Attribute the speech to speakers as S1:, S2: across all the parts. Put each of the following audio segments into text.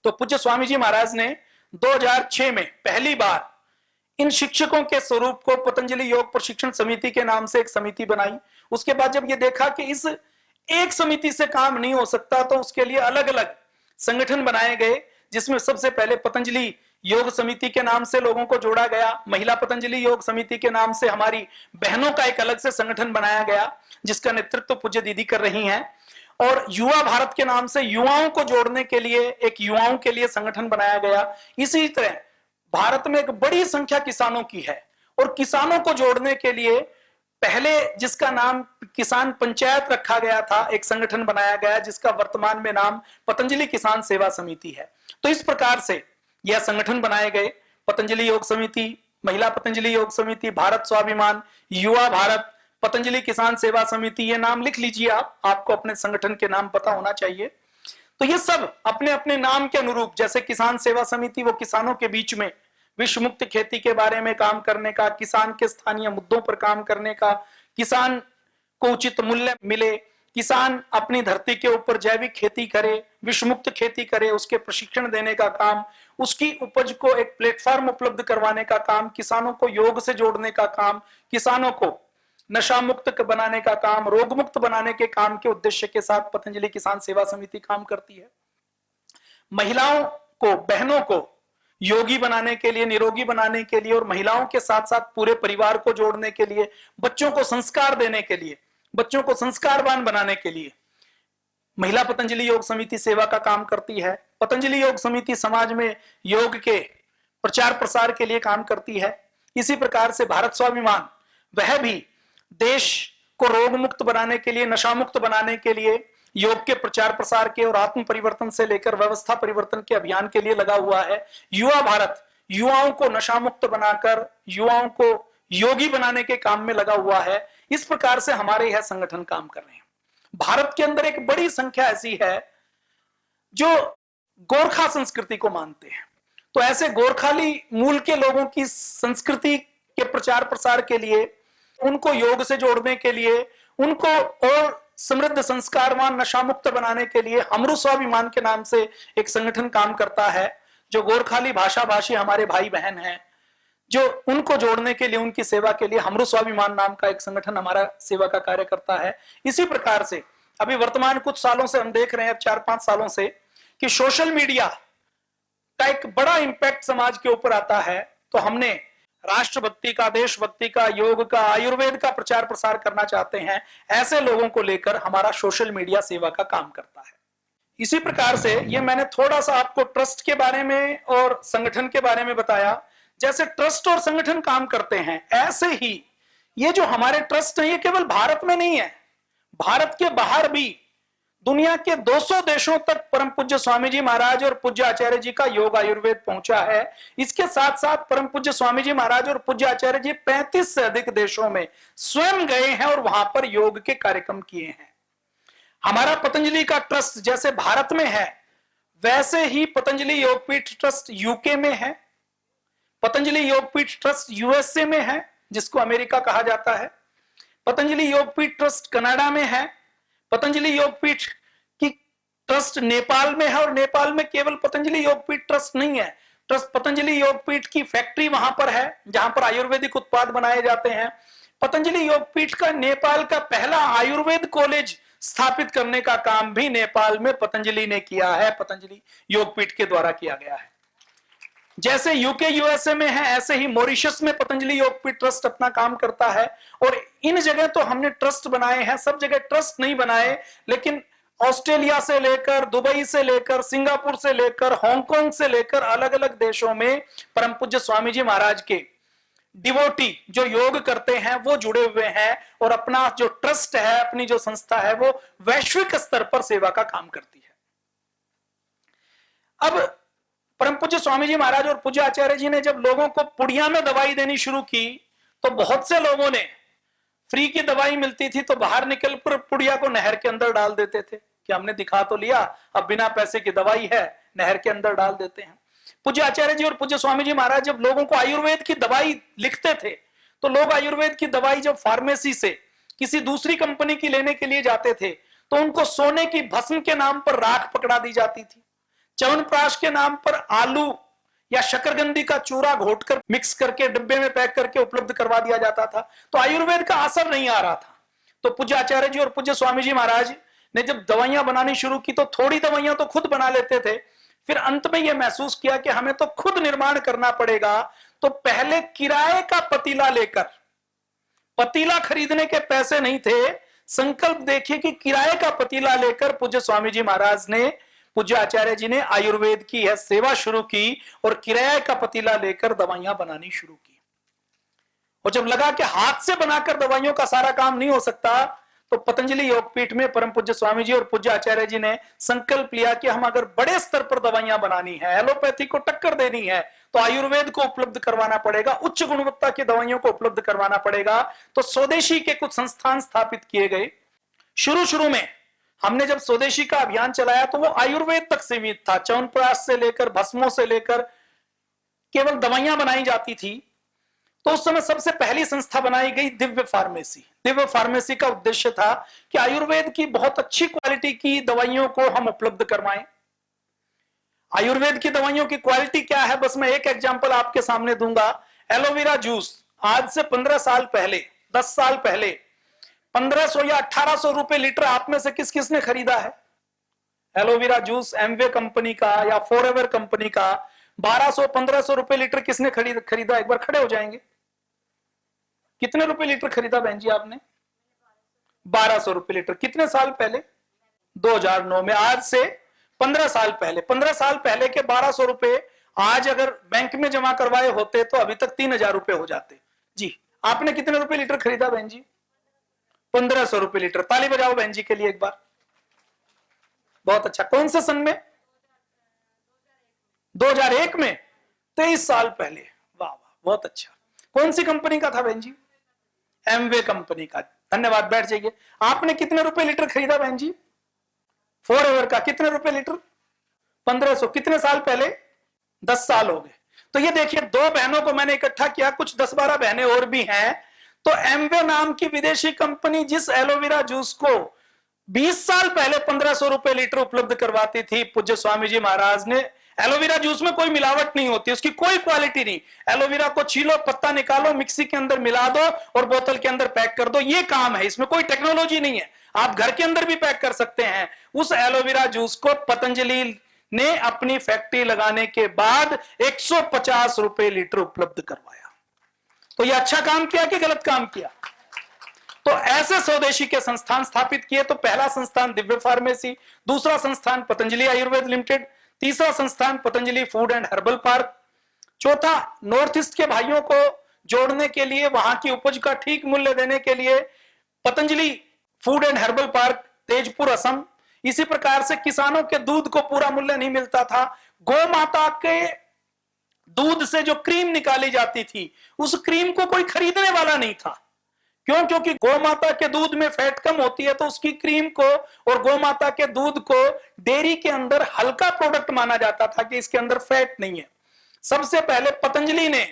S1: तो पूज्य स्वामी जी महाराज ने 2006 में पहली बार इन शिक्षकों के स्वरूप को पतंजलि योग प्रशिक्षण समिति के नाम से एक समिति बनाई। उसके बाद जब ये देखा कि इस एक समिति से काम नहीं हो सकता, तो उसके लिए अलग अलग संगठन बनाए गए, जिसमें सबसे पहले पतंजलि योग समिति के नाम से लोगों को जोड़ा गया। महिला पतंजलि योग समिति के नाम से हमारी बहनों का एक अलग से संगठन बनाया गया, जिसका नेतृत्व पूज्य दीदी कर रही हैं। और युवा भारत के नाम से युवाओं को जोड़ने के लिए एक युवाओं के लिए संगठन बनाया गया। इसी तरह भारत में एक बड़ी संख्या किसानों की है, और किसानों को जोड़ने के लिए पहले जिसका नाम किसान पंचायत रखा गया था, एक संगठन बनाया गया जिसका वर्तमान में नाम पतंजलि किसान सेवा समिति है। तो इस प्रकार से यह संगठन बनाए गए, पतंजलि योग समिति, महिला पतंजलि योग समिति, भारत स्वाभिमान, युवा भारत, पतंजलि किसान सेवा समिति, ये नाम लिख लीजिए आप, आपको अपने संगठन के नाम पता होना चाहिए। तो ये सब अपने अपने नाम के अनुरूप, जैसे किसान सेवा समिति वो किसानों के बीच में विश्व मुक्त खेती के बारे में काम करने का, किसान के स्थानीय मुद्दों पर काम करने का, किसान को उचित मूल्य मिले, किसान अपनी धरती के ऊपर जैविक खेती करे, विश्व मुक्त खेती करे, उसके प्रशिक्षण देने का काम, उसकी उपज को एक प्लेटफॉर्म उपलब्ध करवाने का काम, किसानों को योग से जोड़ने का काम, किसानों को नशा मुक्त बनाने का काम, रोग मुक्त बनाने के काम के उद्देश्य के साथ पतंजलि किसान सेवा समिति काम करती है। महिलाओं को, बहनों को योगी बनाने के लिए, निरोगी बनाने के लिए, और महिलाओं के साथ साथ पूरे परिवार को जोड़ने के लिए, बच्चों को संस्कार देने के लिए, बच्चों को संस्कारवान बनाने के लिए महिला पतंजलि योग समिति सेवा का काम करती है। पतंजलि योग समिति समाज में योग के प्रचार प्रसार के लिए काम करती है। इसी प्रकार से भारत स्वाभिमान, वह भी देश को रोग मुक्त बनाने के लिए, नशा मुक्त बनाने के लिए, योग के प्रचार प्रसार के और आत्म परिवर्तन से लेकर व्यवस्था परिवर्तन के अभियान के लिए लगा हुआ है। युवा भारत युवाओं को नशा मुक्त बनाकर युवाओं को योगी बनाने के काम में लगा हुआ है। इस प्रकार से हमारे यह संगठन काम कर रहे हैं। भारत के अंदर एक बड़ी संख्या ऐसी है जो गोरखा संस्कृति को मानते हैं। तो ऐसे गोरखाली मूल के लोगों की संस्कृति के प्रचार प्रसार के लिए, उनको योग से जोड़ने के लिए, उनको और समृद्ध संस्कारवान नशा मुक्त बनाने के लिए हमरू स्वाभिमान के नाम से एक संगठन काम करता है। जो गोरखाली भाषा भाषी हमारे भाई बहन हैं, जो उनको जोड़ने के लिए, उनकी सेवा के लिए हमरू स्वाभिमान नाम का एक संगठन हमारा सेवा का कार्य करता है। इसी प्रकार से अभी वर्तमान कुछ सालों से हम देख रहे हैं, 4-5 सालों से, कि सोशल मीडिया का एक बड़ा इंपैक्ट समाज के ऊपर आता है। तो हमने राष्ट्रभक्ति का, देशभक्ति का, योग का, आयुर्वेद का प्रचार प्रसार करना चाहते हैं। ऐसे लोगों को लेकर हमारा सोशल मीडिया सेवा का काम करता है। इसी प्रकार से ये मैंने थोड़ा सा आपको ट्रस्ट के बारे में और संगठन के बारे में बताया। जैसे ट्रस्ट और संगठन काम करते हैं, ऐसे ही ये जो हमारे ट्रस्ट है, ये केवल भारत में नहीं है, भारत के बाहर भी दुनिया के 200 देशों तक परम पूज्य स्वामी जी महाराज और पूज्य आचार्य जी का योग आयुर्वेद पहुंचा है। इसके साथ साथ परम पूज्य स्वामी जी महाराज और पूज्य आचार्य जी 35 से अधिक देशों में स्वयं गए हैं और वहां पर योग के कार्यक्रम किए हैं। हमारा पतंजलि का ट्रस्ट जैसे भारत में है, वैसे ही पतंजलि योगपीठ ट्रस्ट यूके में है, पतंजलि योगपीठ ट्रस्ट यूएसए में है, जिसको अमेरिका कहा जाता है, पतंजलि योगपीठ ट्रस्ट कनाडा में है, पतंजलि योगपीठ की ट्रस्ट नेपाल में है, और नेपाल में केवल पतंजलि योगपीठ ट्रस्ट नहीं है, ट्रस्ट पतंजलि योगपीठ की फैक्ट्री वहां पर है जहां पर आयुर्वेदिक उत्पाद बनाए जाते हैं। पतंजलि योगपीठ का नेपाल का पहला आयुर्वेद कॉलेज स्थापित करने का काम भी नेपाल में पतंजलि ने किया है, पतंजलि योगपीठ के द्वारा किया गया है। जैसे यूके यूएसए में है, ऐसे ही मॉरिशस में पतंजलि योगपीठ ट्रस्ट अपना काम करता है। और इन जगह तो हमने ट्रस्ट बनाए हैं, सब जगह ट्रस्ट नहीं बनाए, लेकिन ऑस्ट्रेलिया से लेकर, दुबई से लेकर, सिंगापुर से लेकर, हांगकांग से लेकर अलग अलग देशों में परम पूज्य स्वामी जी महाराज के डिवोटी जो योग करते हैं वो जुड़े हुए हैं, और अपना जो ट्रस्ट है, अपनी जो संस्था है, वो वैश्विक स्तर पर सेवा का काम करती है। अब परम पूज्य स्वामी जी महाराज और पूज्य आचार्य जी ने जब लोगों को पुड़िया में दवाई देनी शुरू की, तो बहुत से लोगों ने, फ्री की दवाई मिलती थी तो बाहर निकल कर पुड़िया को नहर के अंदर डाल देते थे कि हमने दिखा तो लिया, अब बिना पैसे की दवाई है, नहर के अंदर डाल देते हैं। पूज्य आचार्य जी और पूज्य स्वामी जी महाराज जब लोगों को आयुर्वेद की दवाई लिखते थे, तो लोग आयुर्वेद की दवाई जब फार्मेसी से किसी दूसरी कंपनी की लेने के लिए जाते थे, तो उनको सोने की भस्म के नाम पर राख पकड़ा दी जाती थी, च्यवनप्राश के नाम पर आलू या शकरकंदी का चूरा घोटकर मिक्स करके डिब्बे में पैक करके उपलब्ध करवा दिया जाता था। तो आयुर्वेद का असर नहीं आ रहा था। तो पूज्य आचार्य जी और पूज्य स्वामी जी महाराज ने जब दवाइयां बनानी शुरू की तो थोड़ी दवाइयां तो खुद बना लेते थे, फिर अंत में यह महसूस किया कि हमें तो खुद निर्माण करना पड़ेगा। तो पहले किराए का पतीला लेकर, पतीला खरीदने के पैसे नहीं थे, संकल्प देखिए कि किराए का पतीला लेकर पूज्य स्वामी जी महाराज ने, पूज्य आचार्य जी ने आयुर्वेद की यह सेवा शुरू की और किराए का पतीला लेकर दवाइयां बनानी शुरू की। और जब लगा कि हाथ से बनाकर दवाइयों का सारा काम नहीं हो सकता, तो पतंजलि योगपीठ में परम पूज्य स्वामी जी और पूज्य आचार्य जी ने संकल्प लिया कि हम अगर बड़े स्तर पर दवाइयां बनानी है, एलोपैथी को टक्कर देनी है, तो आयुर्वेद को उपलब्ध करवाना पड़ेगा, उच्च गुणवत्ता की दवाइयों को उपलब्ध करवाना पड़ेगा। तो स्वदेशी के कुछ संस्थान स्थापित किए गए। शुरू में हमने जब स्वदेशी का अभियान चलाया तो वो आयुर्वेद तक सीमित था। च्यवनप्राश से लेकर भस्मों से लेकर केवल दवाइयां बनाई जाती थी। तो उस समय सबसे पहली संस्था बनाई गई दिव्य फार्मेसी। दिव्य फार्मेसी का उद्देश्य था कि आयुर्वेद की बहुत अच्छी क्वालिटी की दवाइयों को हम उपलब्ध करवाएं। आयुर्वेद की दवाइयों की क्वालिटी क्या है, बस मैं एक एग्जांपल आपके सामने दूंगा। एलोवेरा जूस आज से 15 साल पहले, 10 साल पहले 1500 या 1800 रुपए लीटर आप में से किस किस ने खरीदा है? एलोवेरा जूस एमवे कंपनी का या फॉरएवर कंपनी का 1200-1500 रुपए लीटर किसने खरीदा? एक बार खड़े हो जाएंगे। कितने रुपए लीटर खरीदा बहन जी आपने? 1200 रुपए लीटर। कितने साल पहले? 2009 में। आज से 15 साल पहले, 15 साल पहले के 1200 रुपए आज अगर बैंक में जमा करवाए होते तो अभी तक 3000 रुपए हो जाते। जी, आपने कितने रुपए लीटर खरीदा बहन जी? 1500 रुपए लीटर। ताली बजाओ बहन जी के लिए एक बार। बहुत अच्छा। कौन से सन में? 2001 में। 23 साल पहले। वाह वाह, बहुत अच्छा। कौन सी कंपनी का था बहन जी? एमवे कंपनी का। धन्यवाद, बैठ जाइए। आपने कितने रुपए लीटर खरीदा बहन जी? फॉरएवर का। कितने रुपए लीटर? 1500। कितने साल पहले? 10 साल हो गए। तो ये देखिए, दो बहनों को मैंने इकट्ठा किया, कुछ 10-12 बहनें और भी हैं। तो एमवे नाम की विदेशी कंपनी जिस एलोवेरा जूस को 20 साल पहले 1500 रुपए लीटर उपलब्ध करवाती थी, पूज्य स्वामी जी महाराज ने, एलोवेरा जूस में कोई मिलावट नहीं होती, उसकी कोई क्वालिटी नहीं। एलोवेरा को छीलो, पत्ता निकालो, मिक्सी के अंदर मिला दो और बोतल के अंदर पैक कर दो, ये काम है। इसमें कोई टेक्नोलॉजी नहीं है, आप घर के अंदर भी पैक कर सकते हैं। उस एलोवेरा जूस को पतंजलि ने अपनी फैक्ट्री लगाने के बाद 150 रुपए लीटर उपलब्ध करवाया। तो ये अच्छा काम किया कि गलत काम किया? तो ऐसे स्वदेशी के संस्थान स्थापित किए। तो पहला संस्थान दिव्य फार्मेसी, दूसरा संस्थान पतंजलि आयुर्वेद लिमिटेड, तीसरा संस्थान Patanjali food and herbal park, चौथा नॉर्थ ईस्ट के भाइयों को जोड़ने के लिए, वहां की उपज का ठीक मूल्य देने के लिए Patanjali food and herbal park Tezpur Assam. इसी प्रकार से किसानों के दूध को पूरा मूल्य नहीं मिलता था। गौ माता के दूध से जो क्रीम निकाली जाती थी, उस क्रीम को कोई खरीदने वाला नहीं था। क्यों? क्योंकि गौ माता के दूध में फैट कम होती है, तो उसकी क्रीम को और गौ माता के दूध को डेयरी के अंदर हल्का प्रोडक्ट माना जाता था कि इसके अंदर फैट नहीं है। सबसे पहले पतंजलि ने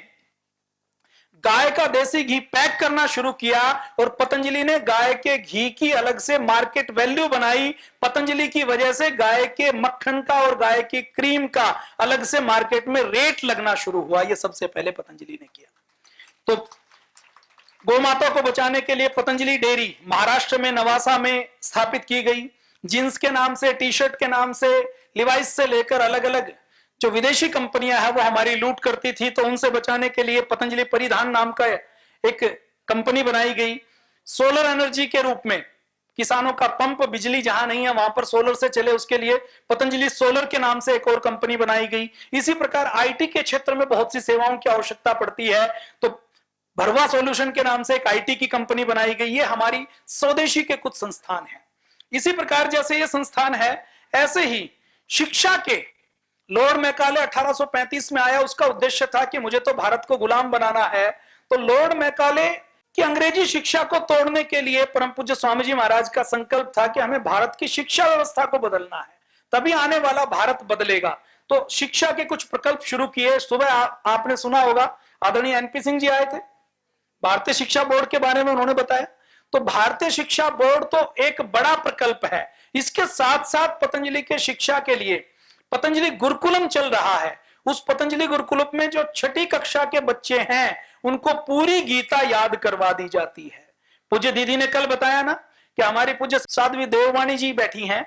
S1: गाय का देसी घी पैक करना शुरू किया और पतंजलि ने गाय के घी की अलग से मार्केट वैल्यू बनाई। पतंजलि की वजह से गाय के मक्खन का और गाय की क्रीम का अलग से मार्केट में रेट लगना शुरू हुआ। यह सबसे पहले पतंजलि ने किया। तो गौ माता को बचाने के लिए पतंजलि डेयरी महाराष्ट्र में नवासा में स्थापित की गई। जींस के नाम से, टी शर्ट के नाम से, लिवाइस से लेकर अलग अलग जो विदेशी कंपनियां हैं वो हमारी लूट करती थी, तो उनसे बचाने के लिए पतंजलि परिधान नाम का एक कंपनी बनाई गई। सोलर एनर्जी के रूप में किसानों का पंप, बिजली जहां नहीं है वहां पर सोलर से चले, उसके लिए पतंजलि सोलर के नाम से एक और कंपनी बनाई गई। इसी प्रकार आईटी के क्षेत्र में बहुत सी सेवाओं की आवश्यकता पड़ती है, तो भरवा सॉल्यूशन के नाम से एक आईटी की कंपनी बनाई गई। ये हमारी स्वदेशी के कुछ संस्थान हैं। इसी प्रकार जैसे ये संस्थान है, ऐसे ही शिक्षा के लॉर्ड मैकाले 1835 में आया। उसका उद्देश्य था कि मुझे तो भारत को गुलाम बनाना है। तो लॉर्ड मैकाले की अंग्रेजी शिक्षा को तोड़ने के लिए परम पूज्य स्वामी जी महाराज का संकल्प था कि हमें भारत की शिक्षा व्यवस्था को बदलना है, तभी आने वाला भारत बदलेगा। तो शिक्षा के कुछ प्रकल्प शुरू किए। सुबह आपने सुना होगा, आदरणीय एनपी सिंह जी आए थे, भारतीय शिक्षा बोर्ड के बारे में उन्होंने बताया। तो भारतीय शिक्षा बोर्ड तो एक बड़ा प्रकल्प है। इसके साथ साथ पतंजलि के शिक्षा के लिए पतंजलि गुरुकुलम चल रहा है। उस पतंजलि गुरुकुलम में जो छठी कक्षा के बच्चे हैं उनको पूरी गीता याद करवा दी जाती है। पूज्य दीदी ने कल बताया ना कि हमारी पूज्य साध्वी देववाणी जी बैठी हैं,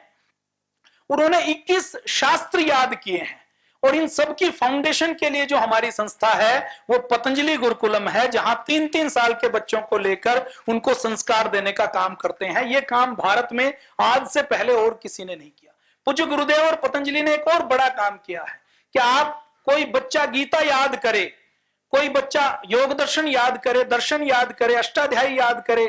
S1: उन्होंने 21 शास्त्र याद किए हैं। और इन सब की फाउंडेशन के लिए जो हमारी संस्था है वो पतंजलि गुरुकुलम है, जहां 3-3 साल के बच्चों को लेकर उनको संस्कार देने का काम करते हैं। ये काम भारत में आज से पहले और किसी ने नहीं किया। पूज्य गुरुदेव और पतंजलि ने एक और बड़ा काम किया है कि आप कोई बच्चा गीता याद करे, कोई बच्चा योग दर्शन याद करे, दर्शन याद करे, अष्टाध्यायी याद करे,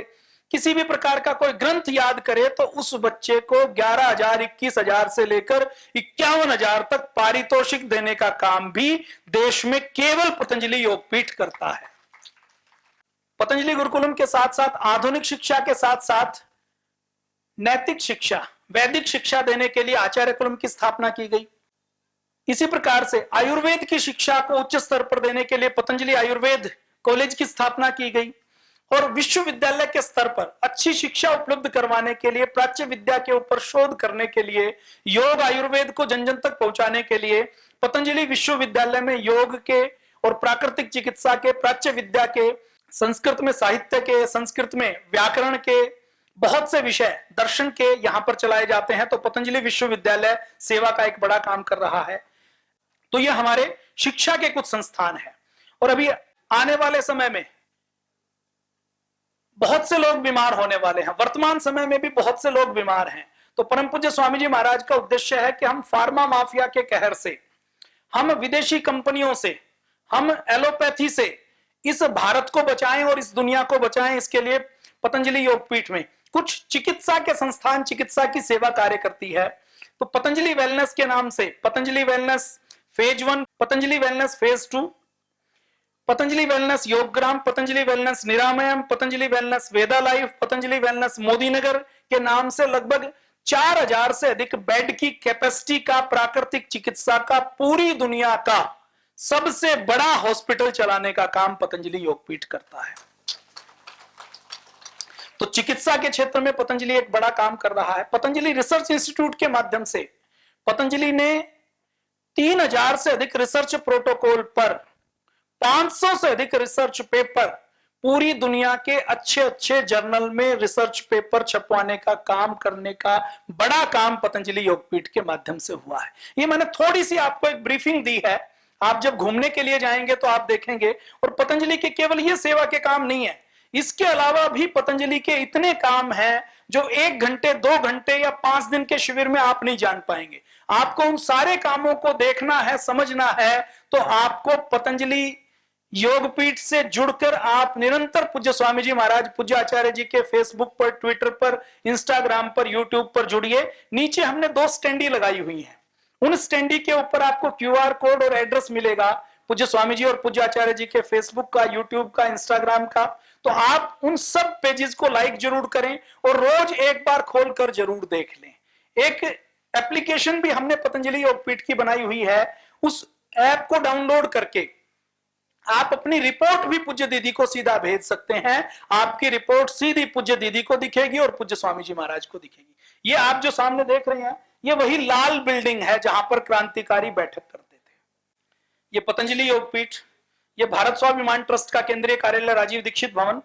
S1: किसी भी प्रकार का कोई ग्रंथ याद करे, तो उस बच्चे को 11,000 21,000 से लेकर 51,000 तक पारितोषिक देने का काम भी देश में केवल पतंजलि योगपीठ करता है। पतंजलि गुरुकुलम के साथ साथ आधुनिक शिक्षा के साथ साथ नैतिक शिक्षा, वैदिक शिक्षा देने के लिए आचार्य कुलम की स्थापना की गई। इसी प्रकार से आयुर्वेद की शिक्षा को उच्च स्तर पर देने के लिए पतंजलि आयुर्वेद कॉलेज की स्थापना की गई। और विश्वविद्यालय के स्तर पर अच्छी शिक्षा उपलब्ध करवाने के लिए, प्राच्य विद्या के ऊपर शोध करने के लिए, योग आयुर्वेद को जन जन तक पहुंचाने के लिए पतंजलि विश्वविद्यालय में योग के और प्राकृतिक चिकित्सा के, प्राच्य विद्या के, संस्कृत में साहित्य के, संस्कृत में व्याकरण के, बहुत से विषय दर्शन के यहां पर चलाए जाते हैं। तो पतंजलि विश्वविद्यालय सेवा का एक बड़ा काम कर रहा है। तो ये हमारे शिक्षा के कुछ संस्थान हैं। और अभी आने वाले समय में बहुत से लोग बीमार होने वाले हैं, वर्तमान समय में भी बहुत से लोग बीमार हैं। तो परम पूज्य स्वामी जी महाराज का उद्देश्य है कि हम फार्मा माफिया के कहर से, हम विदेशी कंपनियों से, हम एलोपैथी से इस भारत को बचाएं और इस दुनिया को बचाएं। इसके लिए पतंजलि योगपीठ में कुछ चिकित्सा के संस्थान चिकित्सा की सेवा कार्य करती है। तो पतंजलि वेलनेस के नाम से Patanjali wellness phase 1, Patanjali wellness phase 2, Patanjali wellness Yoggram, Patanjali wellness Niramayam, Patanjali wellness Veda life, Patanjali wellness Modi Nagar के नाम से लगभग 4,000 से अधिक बेड की कैपेसिटी का प्राकृतिक चिकित्सा का पूरी दुनिया का सबसे बड़ा हॉस्पिटल चलाने का काम पतंजलि योगपीठ करता है। तो चिकित्सा के क्षेत्र में पतंजलि एक बड़ा काम कर रहा है। पतंजलि रिसर्च इंस्टीट्यूट के माध्यम से पतंजलि ने 3,000 से अधिक रिसर्च प्रोटोकॉल पर 500 से अधिक रिसर्च पेपर पूरी दुनिया के अच्छे अच्छे जर्नल में रिसर्च पेपर छपवाने का काम करने का बड़ा काम पतंजलि योगपीठ के माध्यम से हुआ है। ये मैंने थोड़ी सी आपको एक ब्रीफिंग दी है। आप जब घूमने के लिए जाएंगे तो आप देखेंगे। और पतंजलि के केवल ये सेवा के काम नहीं है, इसके अलावा भी पतंजलि के इतने काम हैं जो 1 घंटे 2 घंटे या 5 दिन के शिविर में आप नहीं जान पाएंगे। आपको उन सारे कामों को देखना है, समझना है, तो आपको पतंजलि योगपीठ से जुड़कर आप निरंतर पूज्य स्वामी जी महाराज, पूज्य आचार्य जी के फेसबुक पर, ट्विटर पर, इंस्टाग्राम पर, यूट्यूब पर जुड़िए। नीचे हमने 2 स्टैंडी लगाई हुई हैं। उन स्टैंडी के ऊपर आपको QR कोड और एड्रेस मिलेगा पूज्य स्वामी जी और पूज्य आचार्य जी के फेसबुक का, यूट्यूब का, इंस्टाग्राम का। तो आप उन सब पेजेस को लाइक जरूर करें और रोज एक बार खोलकर जरूर देख लें। एक एप्लीकेशन भी हमने पतंजलि योगपीठ की बनाई हुई है। उस ऐप को डाउनलोड करके आप अपनी रिपोर्ट भी पूज्य दीदी को सीधा भेज सकते हैं। आपकी रिपोर्ट सीधी पूज्य दीदी को दिखेगी और पूज्य स्वामी जी महाराज को दिखेगी। ये आप जो सामने देख रहे हैं, ये वही लाल बिल्डिंग है जहां पर क्रांतिकारी बैठक करते थे। ये पतंजलि योगपीठ, ये भारत स्वाभिमान ट्रस्ट का केंद्रीय कार्यालय राजीव दीक्षित भवन,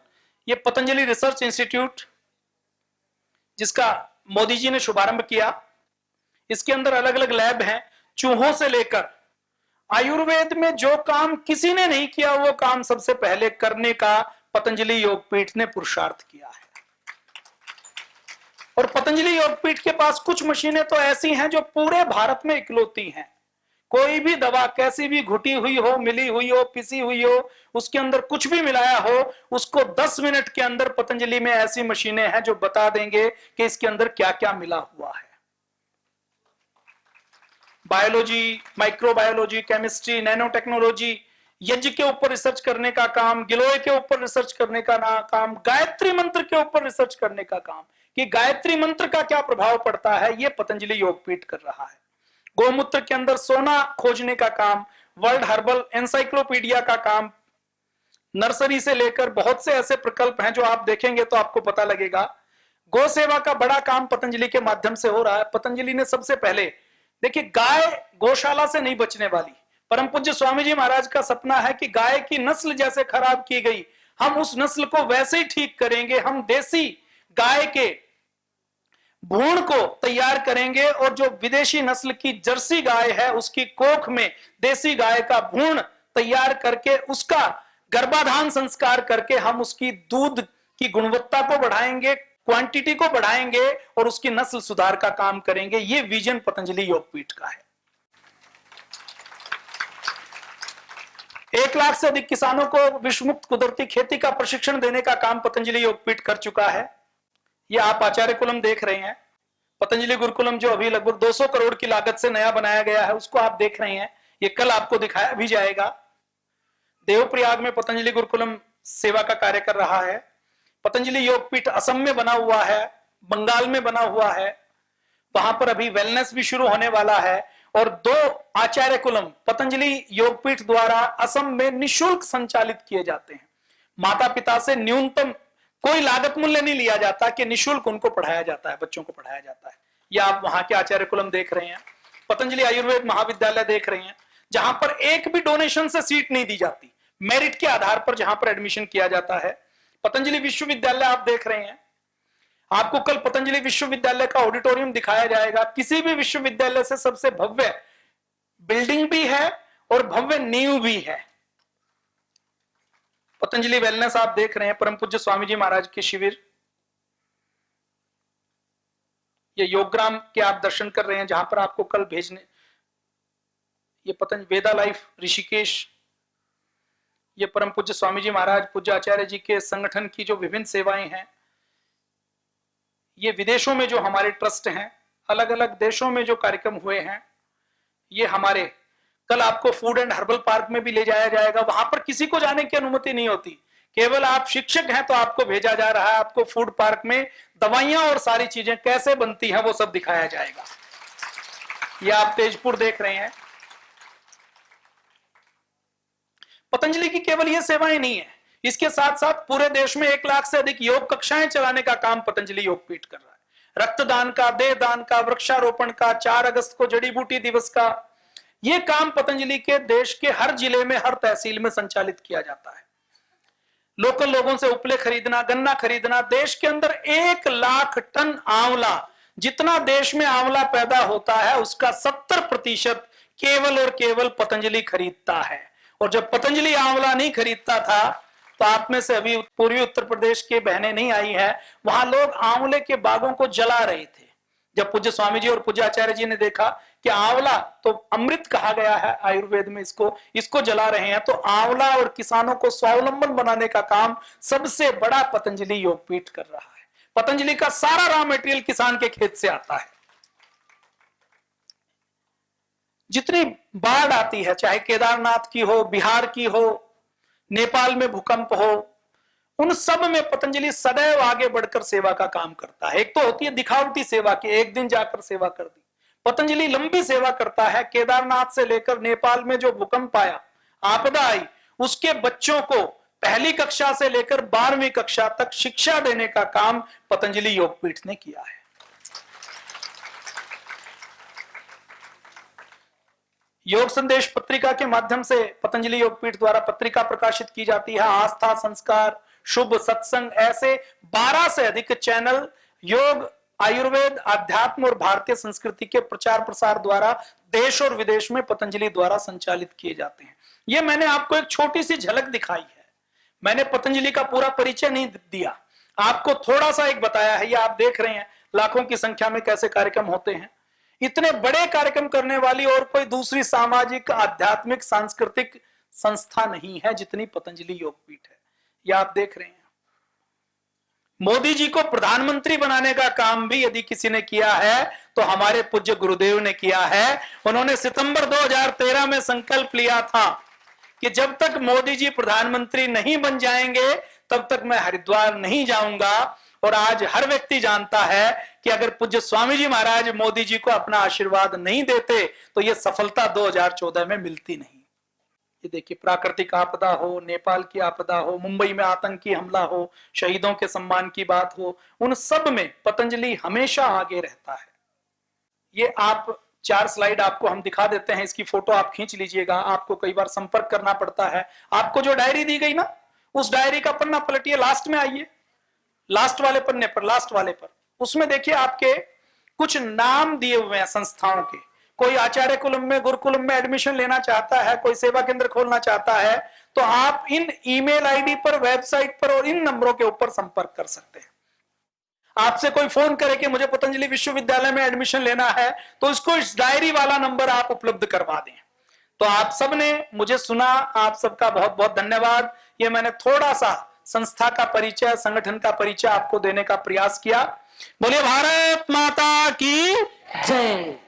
S1: ये पतंजलि रिसर्च इंस्टीट्यूट जिसका मोदी जी ने शुभारंभ किया। इसके अंदर अलग अलग लैब हैं। चूहों से लेकर आयुर्वेद में जो काम किसी ने नहीं किया वो काम सबसे पहले करने का पतंजलि योगपीठ ने पुरुषार्थ किया है। और पतंजलि योगपीठ के पास कुछ मशीनें तो ऐसी हैं जो पूरे भारत में इकलौती हैं। कोई भी दवा कैसी भी घुटी हुई हो, मिली हुई हो, पिसी हुई हो, उसके अंदर कुछ भी मिलाया हो, उसको 10 मिनट के अंदर पतंजलि में ऐसी मशीनें हैं जो बता देंगे कि इसके अंदर क्या क्या मिला हुआ है। Biology, microbiology, chemistry, nano technology, यज्ञ के ऊपर रिसर्च करने का काम, गिलोय के ऊपर रिसर्च करने का काम, गायत्री मंत्र के ऊपर रिसर्च करने का काम कि गायत्री मंत्र का क्या प्रभाव पड़ता है, ये पतंजलि योगपीठ कर रहा है। गोमूत्र के अंदर सोना खोजने का काम, वर्ल्ड हर्बल एनसाइक्लोपीडिया का काम, नर्सरी से लेकर बहुत से ऐसे प्रकल्प हैं जो आप देखेंगे तो आपको पता लगेगा। गौ सेवा का बड़ा काम पतंजलि के माध्यम से हो रहा है। पतंजलि ने सबसे पहले देखिए, गाय गौशाला से नहीं बचने वाली। परम पूज्य स्वामी जी महाराज का सपना है कि गाय की नस्ल जैसे खराब की गई, हम उस नस्ल को वैसे ही ठीक करेंगे। हम देसी गाय के भ्रूण को तैयार करेंगे और जो विदेशी नस्ल की जर्सी गाय है उसकी कोख में देसी गाय का भ्रूण तैयार करके उसका गर्भाधान संस्कार करके हम उसकी दूध की गुणवत्ता को बढ़ाएंगे, क्वांटिटी को बढ़ाएंगे और उसकी नस्ल सुधार का काम करेंगे। ये विजन पतंजलि योगपीठ का है। 1 लाख से अधिक किसानों को विषमुक्त कुदरती खेती का प्रशिक्षण देने का काम पतंजलि योगपीठ कर चुका है। ये आप आचार्य कुलम देख रहे हैं। पतंजलि गुरुकुलम जो अभी लगभग 200 करोड़ की लागत से नया बनाया गया है, उसको आप देख रहे हैं। ये कल आपको दिखाया भी जाएगा। देवप्रयाग में पतंजलि गुरुकुलम सेवा का कार्य कर रहा है। पतंजलि योगपीठ असम में बना हुआ है, बंगाल में बना हुआ है। वहां पर अभी वेलनेस भी शुरू होने वाला है। और 2 आचार्य कुलम पतंजलि योगपीठ द्वारा असम में निःशुल्क संचालित किए जाते हैं। माता पिता से न्यूनतम कोई लागत मूल्य नहीं लिया जाता कि निःशुल्क उनको पढ़ाया जाता है, बच्चों को पढ़ाया जाता है। ये आप वहां के आचार्य कुलम देख रहे हैं। पतंजलि आयुर्वेद महाविद्यालय देख रहे हैं, जहां पर एक भी डोनेशन से सीट नहीं दी जाती, मेरिट के आधार पर जहां पर एडमिशन किया जाता है। पतंजलि विश्वविद्यालय आप देख रहे हैं। आपको कल पतंजलि विश्वविद्यालय का ऑडिटोरियम दिखाया जाएगा। किसी भी विश्वविद्यालय से सबसे भव्य बिल्डिंग भी है और भव्य नींव भी है। पतंजलि वेलनेस आप देख रहे हैं, परम पूज्य स्वामी जी महाराज के शिविर। ये योगग्राम के आप दर्शन कर रहे हैं, जहां पर आपको कल भेजने, ये पतंजलि वेदा लाइफ ऋषिकेश, ये परम पूज्य स्वामी जी महाराज पूज्य आचार्य जी के संगठन की जो विभिन्न सेवाएं हैं। ये विदेशों में जो हमारे ट्रस्ट हैं, अलग अलग देशों में जो कार्यक्रम हुए हैं, ये हमारे कल आपको फूड एंड हर्बल पार्क में भी ले जाया जाएगा। वहां पर किसी को जाने की अनुमति नहीं होती, केवल आप शिक्षक हैं तो आपको भेजा जा रहा है। आपको फूड पार्क में दवाइयां और सारी चीजें कैसे बनती हैं वो सब दिखाया जाएगा। ये आप तेजपुर देख रहे हैं। पतंजलि की केवल ये सेवाएं नहीं है, इसके साथ साथ पूरे देश में 1 लाख से अधिक योग कक्षाएं चलाने का काम पतंजलि योगपीठ कर रहा है। रक्तदान का, देहदान का, वृक्षारोपण का, 4 अगस्त को जड़ी बूटी दिवस का, यह काम पतंजलि के देश के हर जिले में, हर तहसील में संचालित किया जाता है। लोकल लोगों से उपले खरीदना, गन्ना खरीदना। देश के अंदर 1 लाख टन आंवला, जितना देश में आंवला पैदा होता है उसका 70% केवल और केवल पतंजलि खरीदता है। और जब पतंजलि आंवला नहीं खरीदता था तो आप में से अभी पूर्वी उत्तर प्रदेश के बहनें नहीं आई है, वहां लोग आंवले के बागों को जला रहे थे। जब पूज्य स्वामी जी और पूज्य आचार्य जी ने देखा कि आंवला तो अमृत कहा गया है आयुर्वेद में, इसको जला रहे हैं, तो आंवला और किसानों को स्वावलंबन बनाने का काम सबसे बड़ा पतंजलि योगपीठ कर रहा है। पतंजलि का सारा रॉ मटेरियल किसान के खेत से आता है। जितनी बाढ़ आती है, चाहे केदारनाथ की हो, बिहार की हो, नेपाल में भूकंप हो, उन सब में पतंजलि सदैव आगे बढ़कर सेवा का काम करता है। एक तो होती है दिखावटी सेवा की, एक दिन जाकर सेवा कर दी। पतंजलि लंबी सेवा करता है। केदारनाथ से लेकर नेपाल में जो भूकंप आया, आपदा आई, उसके बच्चों को पहली कक्षा से लेकर 12वीं कक्षा तक शिक्षा देने का काम पतंजलि योगपीठ ने किया है। योग संदेश पत्रिका के माध्यम से पतंजलि योगपीठ द्वारा पत्रिका प्रकाशित की जाती है। आस्था, संस्कार, शुभ, सत्संग, ऐसे 12 से अधिक चैनल योग, आयुर्वेद, अध्यात्म और भारतीय संस्कृति के प्रचार प्रसार द्वारा देश और विदेश में पतंजलि द्वारा संचालित किए जाते हैं। ये मैंने आपको एक छोटी सी झलक दिखाई है। मैंने पतंजलि का पूरा परिचय नहीं दिया, आपको थोड़ा सा एक बताया है। ये आप देख रहे हैं लाखों की संख्या में कैसे कार्यक्रम होते हैं। इतने बड़े कार्यक्रम करने वाली और कोई दूसरी सामाजिक, आध्यात्मिक, सांस्कृतिक संस्था नहीं है जितनी पतंजलि योगपीठ है। यह आप देख रहे हैं। मोदी जी को प्रधानमंत्री बनाने का काम भी यदि किसी ने किया है तो हमारे पूज्य गुरुदेव ने किया है। उन्होंने सितंबर 2013 में संकल्प लिया था कि जब तक मोदी जी प्रधानमंत्री नहीं बन जाएंगे तब तक मैं हरिद्वार नहीं जाऊंगा। और आज हर व्यक्ति जानता है कि अगर पूज्य स्वामी जी महाराज मोदी जी को अपना आशीर्वाद नहीं देते तो यह सफलता 2014 में मिलती नहीं। ये देखिए, प्राकृतिक आपदा हो, नेपाल की आपदा हो, मुंबई में आतंकी हमला हो, शहीदों के सम्मान की बात हो, उन सब में पतंजलि हमेशा आगे रहता है। ये आप 4 स्लाइड आपको हम दिखा देते हैं, इसकी फोटो आप खींच लीजिएगा। आपको कई बार संपर्क करना पड़ता है। आपको जो डायरी दी गई ना, उस डायरी का पन्ना पलटिए, लास्ट में आइए, लास्ट वाले पन्ने पर, लास्ट वाले पर, उसमें देखिए आपके कुछ नाम दिए हुए हैं संस्थाओं के। कोई आचार्य कुलम में, गुरुकुलम में एडमिशन लेना चाहता है, कोई सेवा केंद्र खोलना चाहता है, तो आप इन ईमेल आईडी पर, वेबसाइट पर और इन नंबरों के ऊपर संपर्क कर सकते हैं। आपसे कोई फोन करे कि मुझे पतंजलि विश्वविद्यालय में एडमिशन लेना है, तो इसको इस डायरी वाला नंबर आप उपलब्ध करवा दें। तो आप सबने मुझे सुना, आप सबका बहुत बहुत धन्यवाद। ये मैंने थोड़ा सा संस्था का परिचय, संगठन का परिचय आपको देने का प्रयास किया। बोलिए भारत माता की जय।